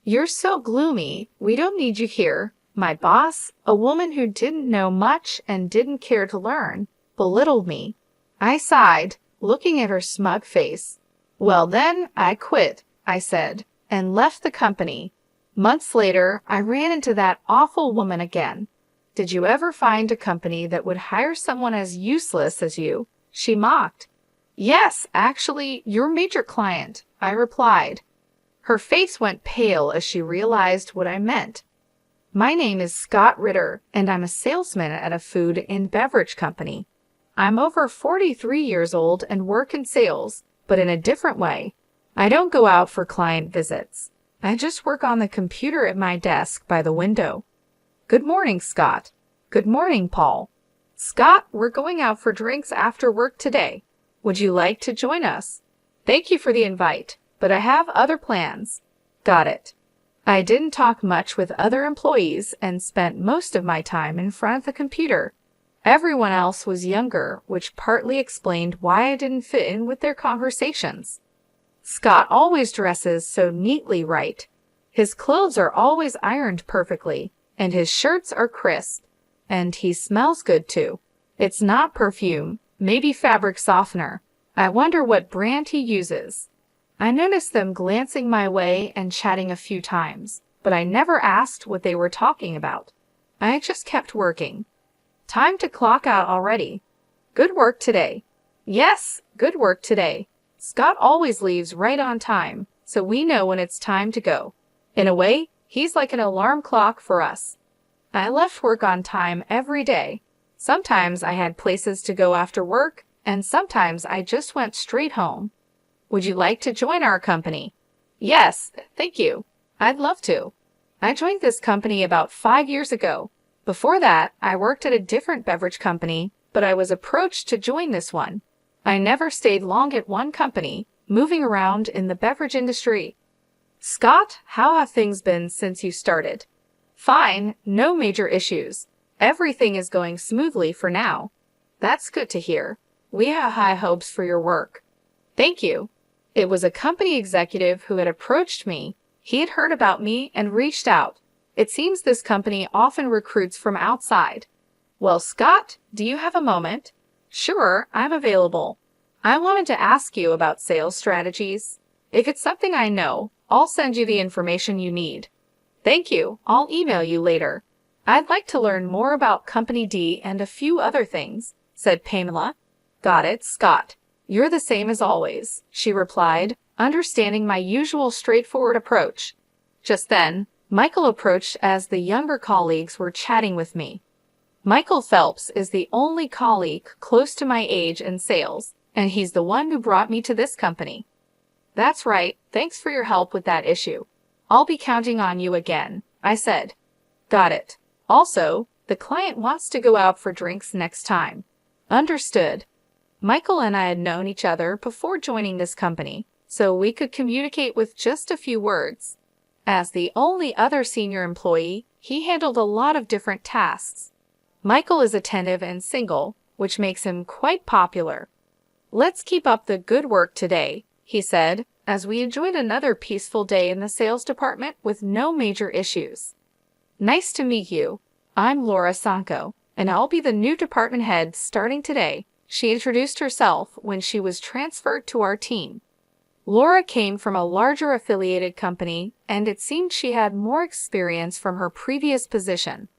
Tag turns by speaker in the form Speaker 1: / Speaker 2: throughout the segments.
Speaker 1: You're so gloomy. We don't need you here. My boss, a woman who didn't know much and didn't care to learn, belittled me. I sighed, looking at her smug face. Well then, I quit, I said, and left the company. Months later, I ran into that awful woman again. Did you ever find a company that would hire someone as useless as you? She mocked. Yes, actually, your major client, I replied. Her face went pale as she realized what I meant. My name is Scott Ritter, and I'm a salesman at a food and beverage company. I'm over 43 years old and work in sales, but in a different way. I don't go out for client visits. I just work on the computer at my desk by the window. Good morning, Scott. Good morning, Paul. Scott, we're going out for drinks after work today. Would you like to join us? Thank you for the invite, but I have other plans. Got it. I didn't talk much with other employees and spent most of my time in front of the computer. Everyone else was younger, which partly explained why I didn't fit in with their conversations. Scott always dresses so neatly right. His clothes are always ironed perfectly, and his shirts are crisp. And he smells good too. It's not perfume, maybe fabric softener. I wonder what brand he uses. I noticed them glancing my way and chatting a few times, but I never asked what they were talking about. I just kept working. Time to clock out already. Good work today. Yes, good work today. Scott always leaves right on time, so we know when it's time to go. In a way, he's like an alarm clock for us. I left work on time every day. Sometimes I had places to go after work, and sometimes I just went straight home. Would you like to join our company? Yes, thank you. I'd love to. I joined this company about 5 years ago. Before that, I worked at a different beverage company, but I was approached to join this one. I never stayed long at one company, moving around in the beverage industry. Scott, how have things been since you started? Fine, no major issues. Everything is going smoothly for now. That's good to hear. We have high hopes for your work. Thank you. It was a company executive who had approached me. He had heard about me and reached out. It seems this company often recruits from outside. Well, Scott, do you have a moment? Sure, I'm available. I wanted to ask you about sales strategies. If it's something I know, I'll send you the information you need. Thank you. I'll email you later. I'd like to learn more about Company D and a few other things, said Pamela. Got it, Scott. You're the same as always, she replied, understanding my usual straightforward approach. Just then, Michael approached as the younger colleagues were chatting with me. Michael Phelps is the only colleague close to my age in sales, and he's the one who brought me to this company. That's right, thanks for your help with that issue. I'll be counting on you again, I said. Got it. Also, the client wants to go out for drinks next time. Understood. Michael and I had known each other before joining this company, so we could communicate with just a few words. As the only other senior employee, he handled a lot of different tasks. Michael is attentive and single, which makes him quite popular. Let's keep up the good work today, he said, as we enjoyed another peaceful day in the sales department with no major issues. Nice to meet you. I'm Laura Sanko, and I'll be the new department head starting today, she introduced herself when she was transferred to our team. Laura came from a larger affiliated company, and it seemed she had more experience from her previous position.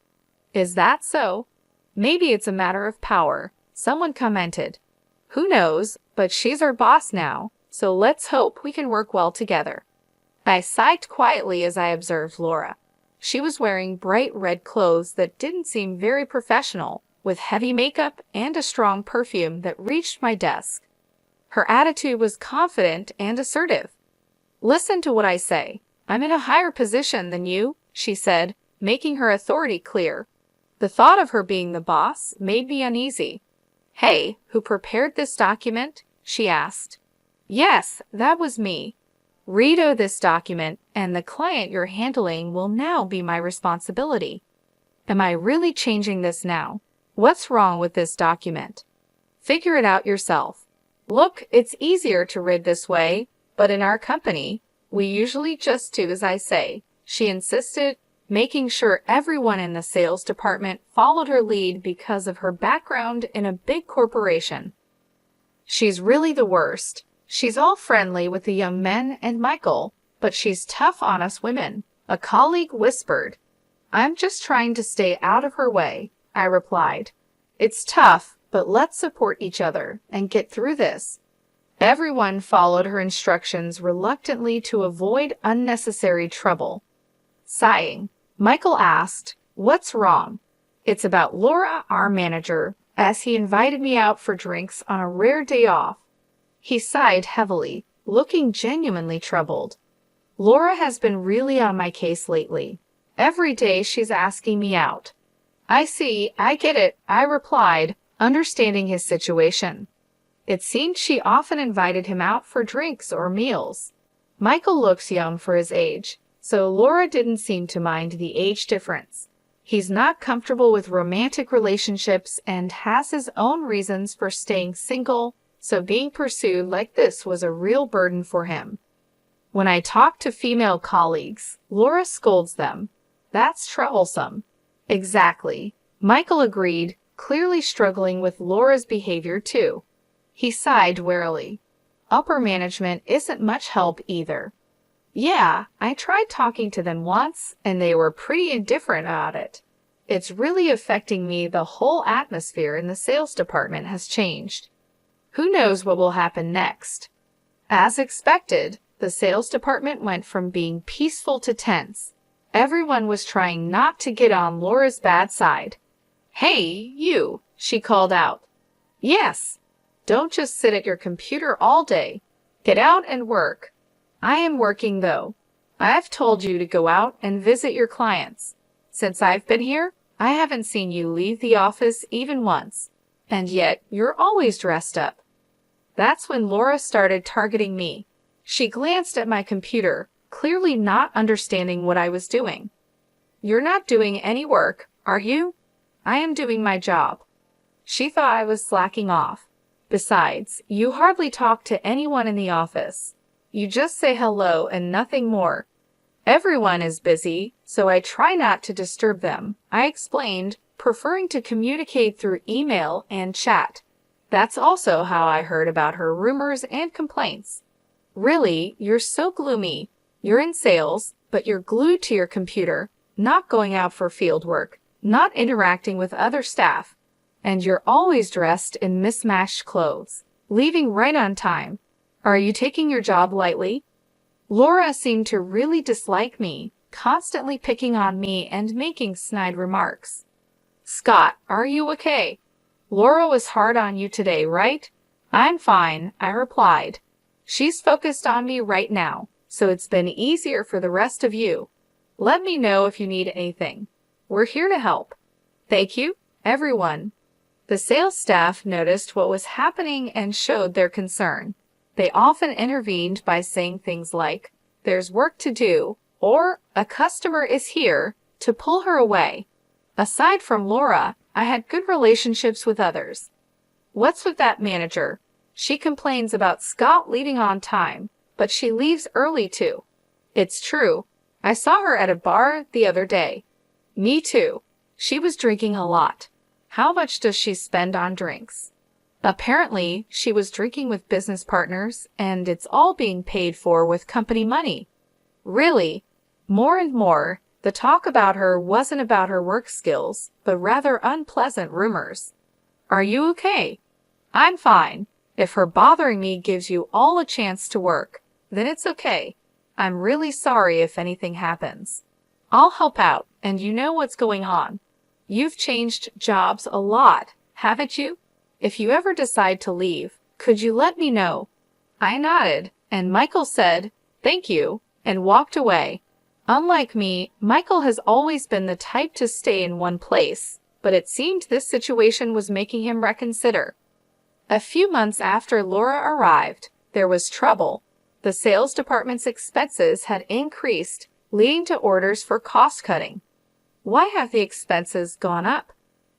Speaker 1: Is that so? Maybe it's a matter of power, someone commented. Who knows, but she's our boss now, so let's hope we can work well together. I sighed quietly as I observed Laura. She was wearing bright red clothes that didn't seem very professional, with heavy makeup and a strong perfume that reached my desk. Her attitude was confident and assertive. Listen to what I say. I'm in a higher position than you, she said, making her authority clear. The thought of her being the boss made me uneasy. Hey, who prepared this document? She asked. Yes, that was me. Read this document, and the client you're handling will now be my responsibility. Am I really changing this now? What's wrong with this document? Figure it out yourself. Look, it's easier to read this way, but in our company, we usually just do as I say, she insisted, making sure everyone in the sales department followed her lead because of her background in a big corporation. She's really the worst. She's all friendly with the young men and Michael, but she's tough on us women, a colleague whispered. I'm just trying to stay out of her way, I replied. It's tough, but let's support each other and get through this. Everyone followed her instructions reluctantly to avoid unnecessary trouble. Sighing, Michael asked, "What's wrong?" "It's about Laura, our manager, as he invited me out for drinks on a rare day off." He sighed heavily, looking genuinely troubled. "Laura has been really on my case lately. Every day she's asking me out." "I see, I get it," I replied, understanding his situation. It seemed she often invited him out for drinks or meals. Michael looks young for his age, so Laura didn't seem to mind the age difference. He's not comfortable with romantic relationships and has his own reasons for staying single, so being pursued like this was a real burden for him. When I talk to female colleagues, Laura scolds them. That's troublesome. Exactly. Michael agreed, clearly struggling with Laura's behavior too. He sighed wearily. Upper management isn't much help either. Yeah, I tried talking to them once, and they were pretty indifferent about it. It's really affecting me. The whole atmosphere in the sales department has changed. Who knows what will happen next? As expected, the sales department went from being peaceful to tense. Everyone was trying not to get on Laura's bad side. "Hey, you," she called out. "Yes. Don't just sit at your computer all day. Get out and work." "I am working, though. I've told you to go out and visit your clients. Since I've been here, I haven't seen you leave the office even once. And yet, you're always dressed up." That's when Laura started targeting me. She glanced at my computer, clearly not understanding what I was doing. "You're not doing any work, are you?" "I am doing my job." She thought I was slacking off. "Besides, you hardly talk to anyone in the office. You just say hello and nothing more." "Everyone is busy, so I try not to disturb them," I explained, preferring to communicate through email and chat. That's also how I heard about her rumors and complaints. "Really, you're so gloomy. You're in sales, but you're glued to your computer, not going out for field work, not interacting with other staff. And you're always dressed in mismatched clothes, leaving right on time. Are you taking your job lightly?" Laura seemed to really dislike me, constantly picking on me and making snide remarks. "Scott, are you okay? Laura was hard on you today, right?" "I'm fine," I replied. "She's focused on me right now, so it's been easier for the rest of you. Let me know if you need anything. We're here to help." "Thank you, everyone." The sales staff noticed what was happening and showed their concern. They often intervened by saying things like, "There's work to do," or "A customer is here," to pull her away. Aside from Laura, I had good relationships with others. "What's with that manager? She complains about Scott leaving on time, but she leaves early too." "It's true. I saw her at a bar the other day." "Me too. She was drinking a lot." "How much does she spend on drinks?" "Apparently, she was drinking with business partners, and it's all being paid for with company money." "Really?" More and more, the talk about her wasn't about her work skills, but rather unpleasant rumors. "Are you okay?" "I'm fine. If her bothering me gives you all a chance to work, then it's okay. I'm really sorry if anything happens. I'll help out, and you know what's going on. You've changed jobs a lot, haven't you? If you ever decide to leave, could you let me know?" I nodded, and Michael said, "Thank you," and walked away. Unlike me, Michael has always been the type to stay in one place, but it seemed this situation was making him reconsider. A few months after Laura arrived, there was trouble. The sales department's expenses had increased, leading to orders for cost-cutting. Why have the expenses gone up?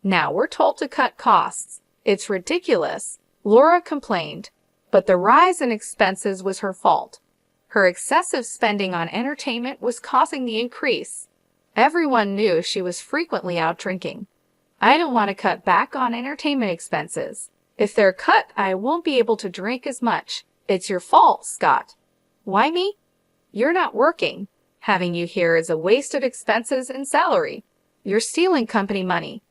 Speaker 1: Now we're told to cut costs. It's ridiculous, Laura complained, but the rise in expenses was her fault. Her excessive spending on entertainment was causing the increase. Everyone knew she was frequently out drinking. I don't want to cut back on entertainment expenses. If they're cut, I won't be able to drink as much. It's your fault, Scott. Why me? You're not working. Having you here is a waste of expenses and salary. You're stealing company money.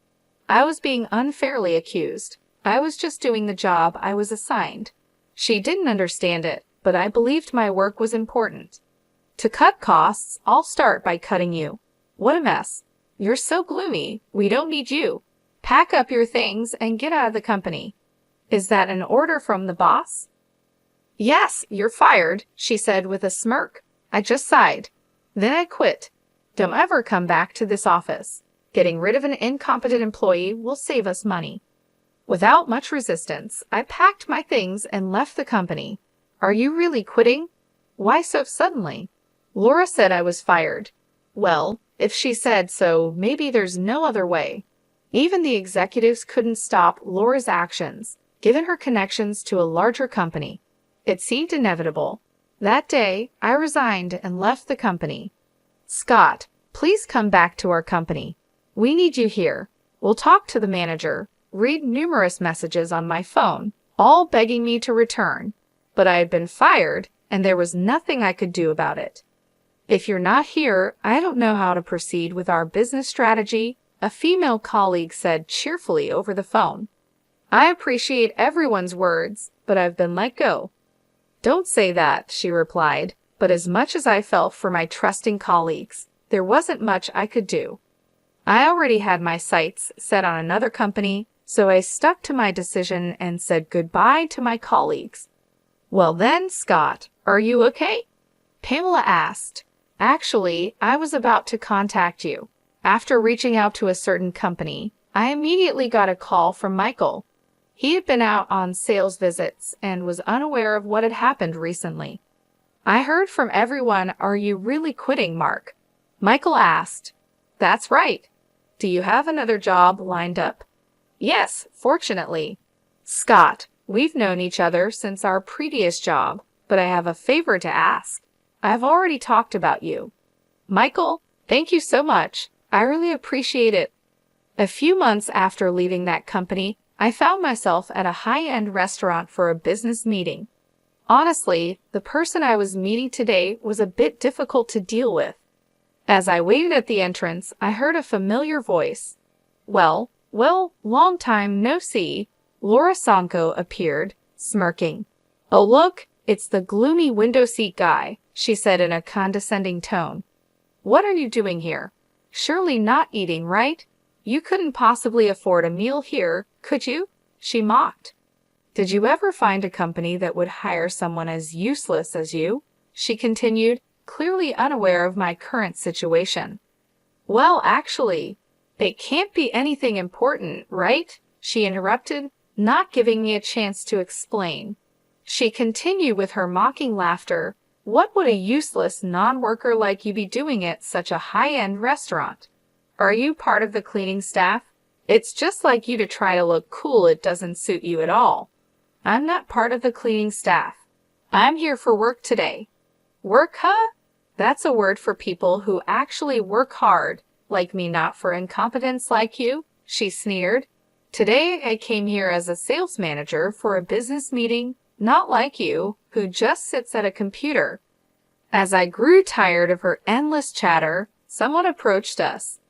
Speaker 1: I was being unfairly accused. I was just doing the job I was assigned. She didn't understand it, but I believed my work was important. To cut costs, I'll start by cutting you. What a mess. You're so gloomy. We don't need you. Pack up your things and get out of the company. Is that an order from the boss? Yes, you're fired, she said with a smirk. I just sighed. Then I quit. Don't ever come back to this office. Getting rid of an incompetent employee will save us money. Without much resistance, I packed my things and left the company. Are you really quitting? Why so suddenly? Laura said I was fired. Well, if she said so, maybe there's no other way. Even the executives couldn't stop Laura's actions, given her connections to a larger company. It seemed inevitable. That day, I resigned and left the company. Scott, please come back to our company. We need you here. We'll talk to the manager. Read numerous messages on my phone, all begging me to return. But I had been fired, and there was nothing I could do about it. If you're not here, I don't know how to proceed with our business strategy, a female colleague said cheerfully over the phone. I appreciate everyone's words, but I've been let go. Don't say that, she replied, but as much as I felt for my trusting colleagues, there wasn't much I could do. I already had my sights set on another company, so I stuck to my decision and said goodbye to my colleagues. Well then, Scott, are you okay? Pamela asked. Actually, I was about to contact you. After reaching out to a certain company, I immediately got a call from Michael. He had been out on sales visits and was unaware of what had happened recently. I heard from everyone, are you really quitting, Mark? Michael asked. That's right. Do you have another job lined up? Yes, fortunately. Scott, we've known each other since our previous job, but I have a favor to ask. I've already talked about you. Michael, thank you so much. I really appreciate it. A few months after leaving that company, I found myself at a high-end restaurant for a business meeting. Honestly, the person I was meeting today was a bit difficult to deal with. As I waited at the entrance, I heard a familiar voice. Well, long time no see. Laura Sonko appeared, smirking. Oh look, it's the gloomy window seat guy, she said in a condescending tone. What are you doing here? Surely not eating, right? You couldn't possibly afford a meal here, could you? She mocked. Did you ever find a company that would hire someone as useless as you? She continued, clearly unaware of my current situation. Well, actually, it can't be anything important, right? She interrupted, not giving me a chance to explain. She continued with her mocking laughter. What would a useless non-worker like you be doing at such a high-end restaurant? Are you part of the cleaning staff? It's just like you to try to look cool. It doesn't suit you at all. I'm not part of the cleaning staff. I'm here for work today. Work, huh? That's a word for people who actually work hard, like me, not for incompetence like you, she sneered. Today I came here as a sales manager for a business meeting, not like you, who just sits at a computer. As I grew tired of her endless chatter, someone approached us.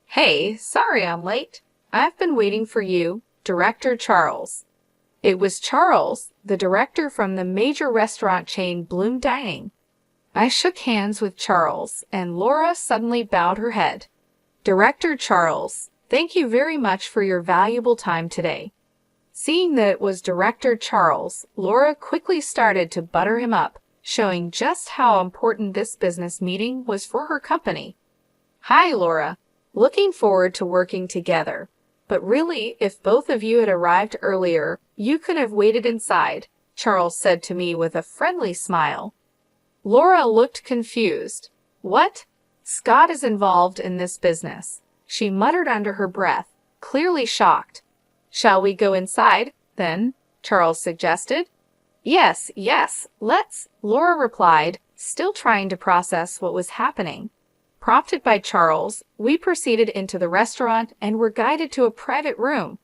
Speaker 1: Hey, sorry I'm late. I've been waiting for you, Director Charles. It was Charles, the director from the major restaurant chain Bloom Dining. I shook hands with Charles, and Laura suddenly bowed her head. Director Charles, thank you very much for your valuable time today. Seeing that it was Director Charles, Laura quickly started to butter him up, showing just how important this business meeting was for her company. Hi, Laura. Looking forward to working together. But really, if both of you had arrived earlier, you could have waited inside, Charles said to me with a friendly smile. Laura looked confused. What? Scott is involved in this business, she muttered under her breath, clearly shocked. Shall we go inside, then? Charles suggested. Yes, let's, Laura replied, still trying to process what was happening. Prompted by Charles, we proceeded into the restaurant and were guided to a private room.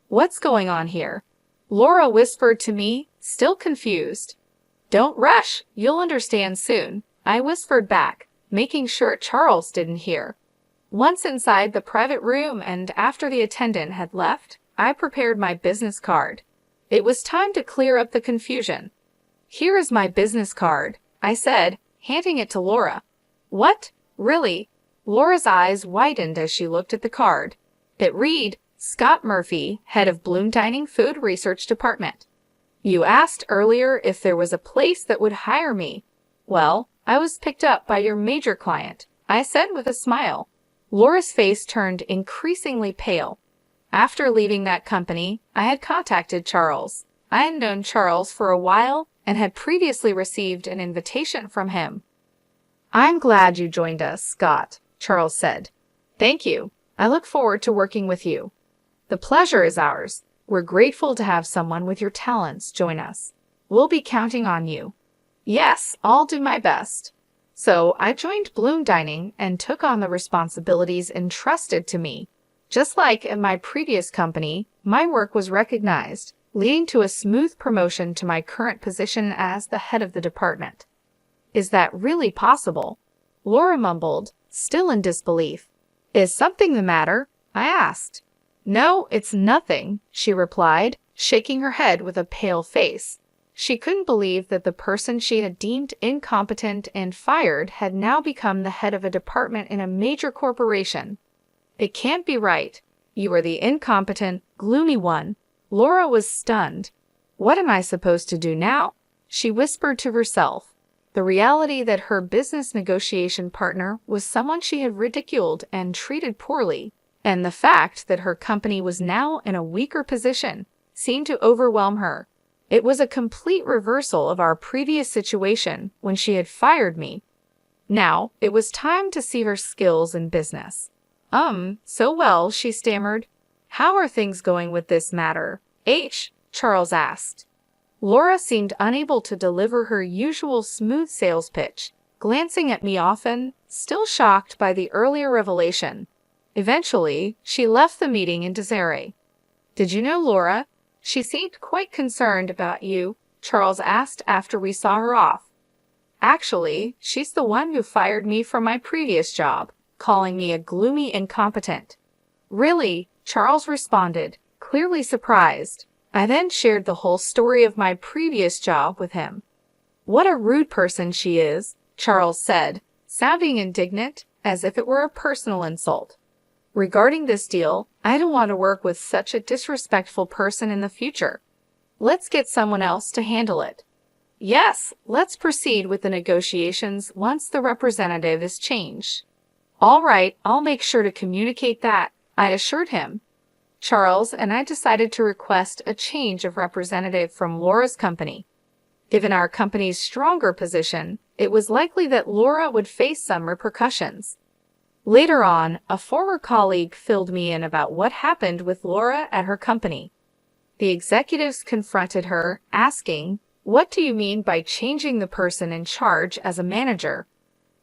Speaker 1: "What's going on here?" Laura whispered to me, still confused. "Don't rush, you'll understand soon," I whispered back, making sure Charles didn't hear. Once inside the private room and after the attendant had left, I prepared my business card. It was time to clear up the confusion. "Here is my business card," I said, handing it to Laura. "What? Really?" Laura's eyes widened as she looked at the card. It read, "Scott Murphy, head of Bloom Dining Food Research Department. You asked earlier if there was a place that would hire me. Well, I was picked up by your major client," I said with a smile. Laura's face turned increasingly pale. After leaving that company, I had contacted Charles. I had known Charles for a while and had previously received an invitation from him. "I'm glad you joined us, Scott," Charles said. "Thank you. I look forward to working with you." "The pleasure is ours. We're grateful to have someone with your talents join us. We'll be counting on you." "Yes, I'll do my best." So I joined Bloom Dining and took on the responsibilities entrusted to me. Just like at my previous company, my work was recognized, leading to a smooth promotion to my current position as the head of the department. "Is that really possible?" Laura mumbled, still in disbelief. "Is something the matter?" I asked. "No, it's nothing," she replied, shaking her head with a pale face. She couldn't believe that the person she had deemed incompetent and fired had now become the head of a department in a major corporation. "It can't be right. You are the incompetent, gloomy one." Laura was stunned. "What am I supposed to do now?" she whispered to herself. The reality that her business negotiation partner was someone she had ridiculed and treated poorly, and the fact that her company was now in a weaker position, seemed to overwhelm her. It was a complete reversal of our previous situation when she had fired me. Now, it was time to see her skills in business. So well," she stammered. "How are things going with this matter, Charles asked. Laura seemed unable to deliver her usual smooth sales pitch, glancing at me often, still shocked by the earlier revelation. Eventually, she left the meeting in disarray. "Did you know Laura? She seemed quite concerned about you," Charles asked after we saw her off. "Actually, she's the one who fired me from my previous job, calling me a gloomy incompetent." "Really?" Charles responded, clearly surprised. I then shared the whole story of my previous job with him. "What a rude person she is," Charles said, sounding indignant, as if it were a personal insult. "Regarding this deal, I don't want to work with such a disrespectful person in the future. Let's get someone else to handle it." "Yes, let's proceed with the negotiations once the representative is changed." "All right, I'll make sure to communicate that," I assured him. Charles and I decided to request a change of representative from Laura's company. Given our company's stronger position, it was likely that Laura would face some repercussions. Later on, a former colleague filled me in about what happened with Laura at her company. The executives confronted her, asking, "What do you mean by changing the person in charge as a manager?"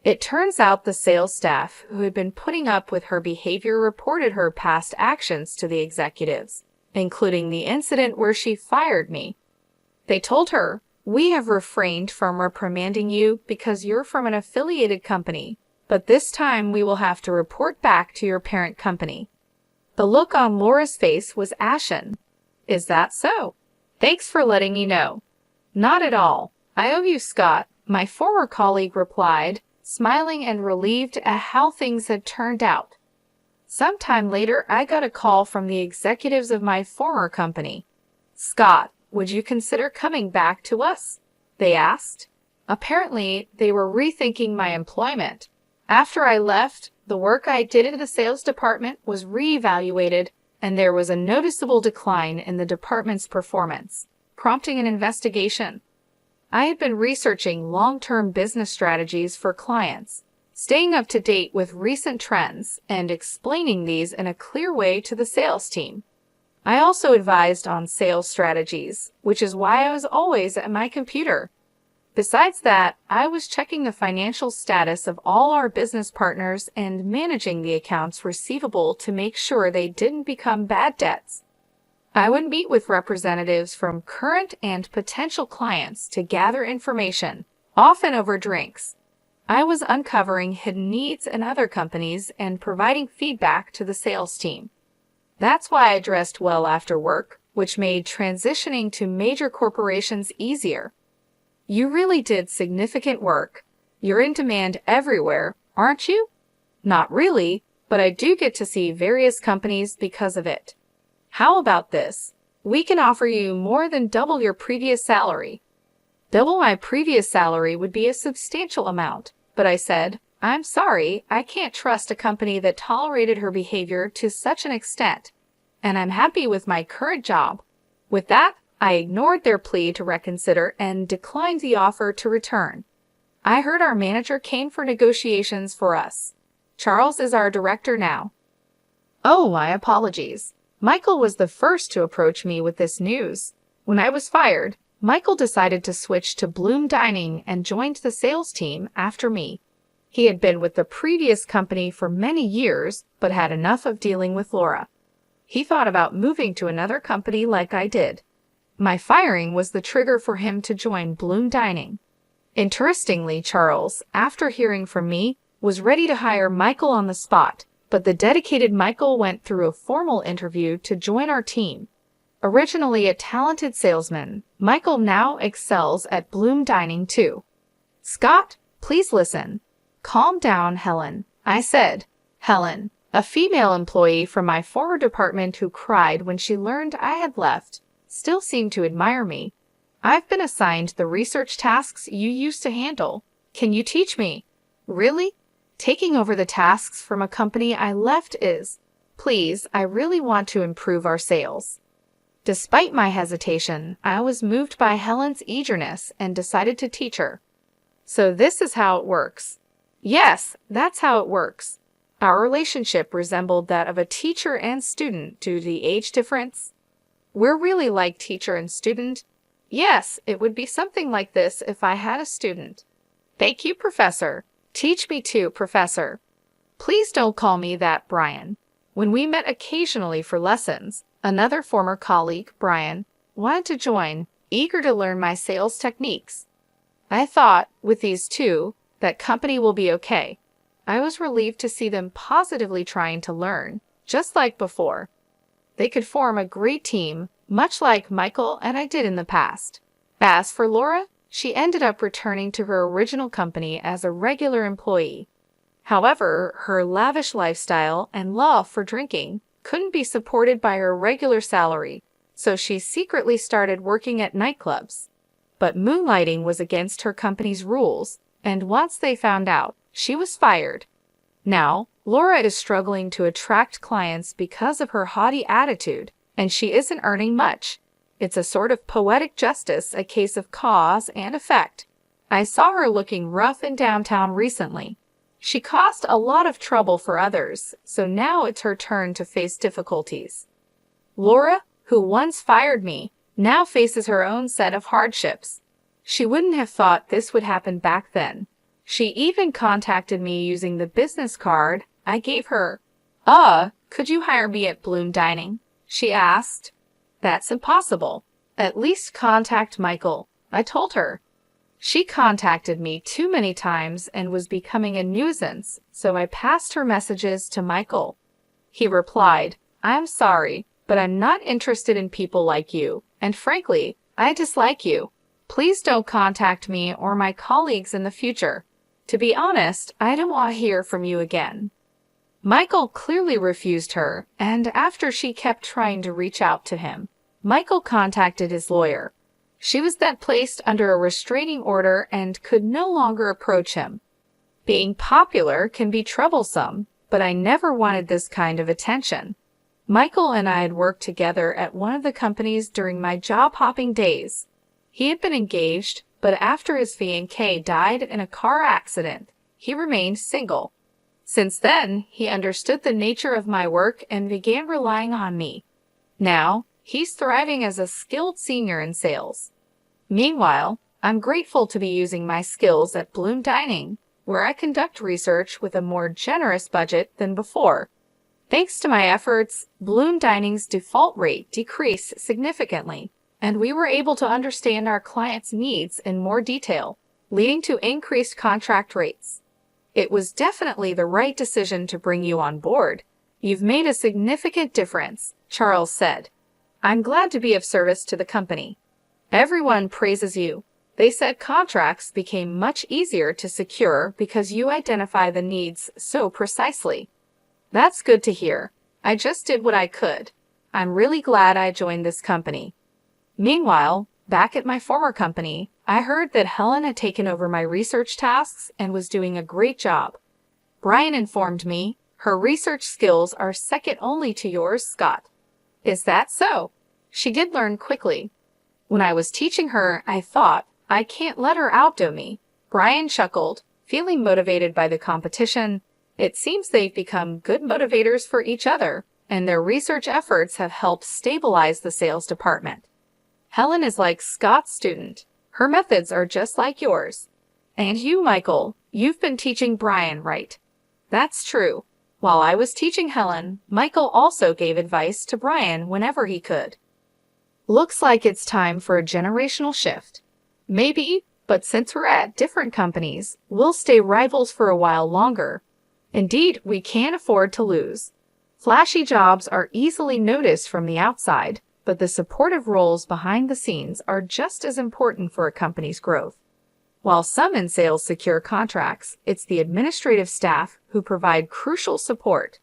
Speaker 1: It turns out the sales staff who had been putting up with her behavior reported her past actions to the executives, including the incident where she fired me. They told her, "We have refrained from reprimanding you because you're from an affiliated company, but this time we will have to report back to your parent company." The look on Laura's face was ashen. "Is that so? Thanks for letting me know." "Not at all. I owe you, Scott," my former colleague replied, smiling and relieved at how things had turned out. Sometime later, I got a call from the executives of my former company. "Scott, would you consider coming back to us?" they asked. Apparently, they were rethinking my employment. After I left, the work I did in the sales department was reevaluated, and there was a noticeable decline in the department's performance, prompting an investigation. I had been researching long-term business strategies for clients, staying up to date with recent trends, and explaining these in a clear way to the sales team. I also advised on sales strategies, which is why I was always at my computer. Besides that, I was checking the financial status of all our business partners and managing the accounts receivable to make sure they didn't become bad debts. I would meet with representatives from current and potential clients to gather information, often over drinks. I was uncovering hidden needs in other companies and providing feedback to the sales team. That's why I dressed well after work, which made transitioning to major corporations easier. You really did significant work. You're in demand everywhere, aren't you? Not really, but I do get to see various companies because of it. How about this? We can offer you more than double your previous salary. Double my previous salary would be a substantial amount, but I said, I'm sorry, I can't trust a company that tolerated her behavior to such an extent, and I'm happy with my current job. With that, I ignored their plea to reconsider and declined the offer to return. I heard our manager came for negotiations for us. Charles is our director now. Oh, my apologies. Michael was the first to approach me with this news. When I was fired, Michael decided to switch to Bloom Dining and joined the sales team after me. He had been with the previous company for many years, but had enough of dealing with Laura. He thought about moving to another company like I did. My firing was the trigger for him to join Bloom Dining. Interestingly, Charles, after hearing from me, was ready to hire Michael on the spot, but the dedicated Michael went through a formal interview to join our team. Originally a talented salesman, Michael now excels at Bloom Dining too. Scott, please listen. Calm down, Helen, I said. Helen, a female employee from my former department who cried when she learned I had left, still seemed to admire me. I've been assigned the research tasks you used to handle. Can you teach me? Really? Taking over the tasks from a company I left is, please, I really want to improve our sales. Despite my hesitation, I was moved by Helen's eagerness and decided to teach her. So this is how it works. Yes, that's how it works. Our relationship resembled that of a teacher and student due to the age difference. We're really like teacher and student. Yes, it would be something like this if I had a student. Thank you, Professor. Teach me too, Professor. Please don't call me that, Brian. When we met occasionally for lessons, another former colleague, Brian, wanted to join, eager to learn my sales techniques. I thought, with these two, that company will be okay. I was relieved to see them positively trying to learn, just like before. They could form a great team, much like Michael and I did in the past. As for Laura, she ended up returning to her original company as a regular employee. However, her lavish lifestyle and love for drinking couldn't be supported by her regular salary, so she secretly started working at nightclubs. But moonlighting was against her company's rules, and once they found out, she was fired. Now, Laura is struggling to attract clients because of her haughty attitude, and she isn't earning much. It's a sort of poetic justice, a case of cause and effect. I saw her looking rough in downtown recently. She caused a lot of trouble for others, so now it's her turn to face difficulties. Laura, who once fired me, now faces her own set of hardships. She wouldn't have thought this would happen back then. She even contacted me using the business card I gave her. Could you hire me at Bloom Dining? She asked. That's impossible. At least contact Michael, I told her. She contacted me too many times and was becoming a nuisance, so I passed her messages to Michael. He replied, I'm sorry, but I'm not interested in people like you, and frankly, I dislike you. Please don't contact me or my colleagues in the future. To be honest, I don't want to hear from you again. Michael clearly refused her, and after she kept trying to reach out to him, Michael contacted his lawyer. She was then placed under a restraining order and could no longer approach him. Being popular can be troublesome, but I never wanted this kind of attention. Michael and I had worked together at one of the companies during my job-hopping days. He had been engaged, but after his fiancée died in a car accident, he remained single. Since then, he understood the nature of my work and began relying on me. Now, he's thriving as a skilled senior in sales. Meanwhile, I'm grateful to be using my skills at Bloom Dining, where I conduct research with a more generous budget than before. Thanks to my efforts, Bloom Dining's default rate decreased significantly, and we were able to understand our clients' needs in more detail, leading to increased contract rates. It was definitely the right decision to bring you on board. You've made a significant difference, Charles said. I'm glad to be of service to the company. Everyone praises you. They said contracts became much easier to secure because you identify the needs so precisely. That's good to hear. I just did what I could. I'm really glad I joined this company. Meanwhile, back at my former company, I heard that Helen had taken over my research tasks and was doing a great job. Brian informed me her research skills are second only to yours, Scott. Is that so? She did learn quickly. When I was teaching her, I thought, I can't let her outdo me. Brian chuckled, feeling motivated by the competition. It seems they've become good motivators for each other, and their research efforts have helped stabilize the sales department. Helen is like Scott's student. Her methods are just like yours. And you, Michael, you've been teaching Brian, right? That's true. While I was teaching Helen, Michael also gave advice to Brian whenever he could. Looks like it's time for a generational shift. Maybe, but since we're at different companies, we'll stay rivals for a while longer. Indeed, we can't afford to lose. Flashy jobs are easily noticed from the outside, but the supportive roles behind the scenes are just as important for a company's growth. While some in sales secure contracts, it's the administrative staff who provide crucial support.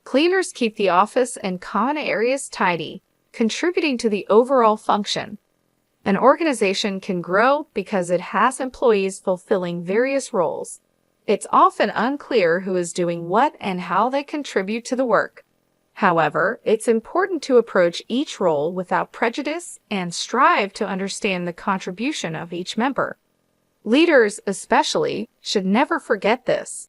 Speaker 1: Cleaners keep the office and common areas tidy, contributing to the overall function. An organization can grow because it has employees fulfilling various roles. It's often unclear who is doing what and how they contribute to the work. However, it's important to approach each role without prejudice and strive to understand the contribution of each member. Leaders, especially, should never forget this.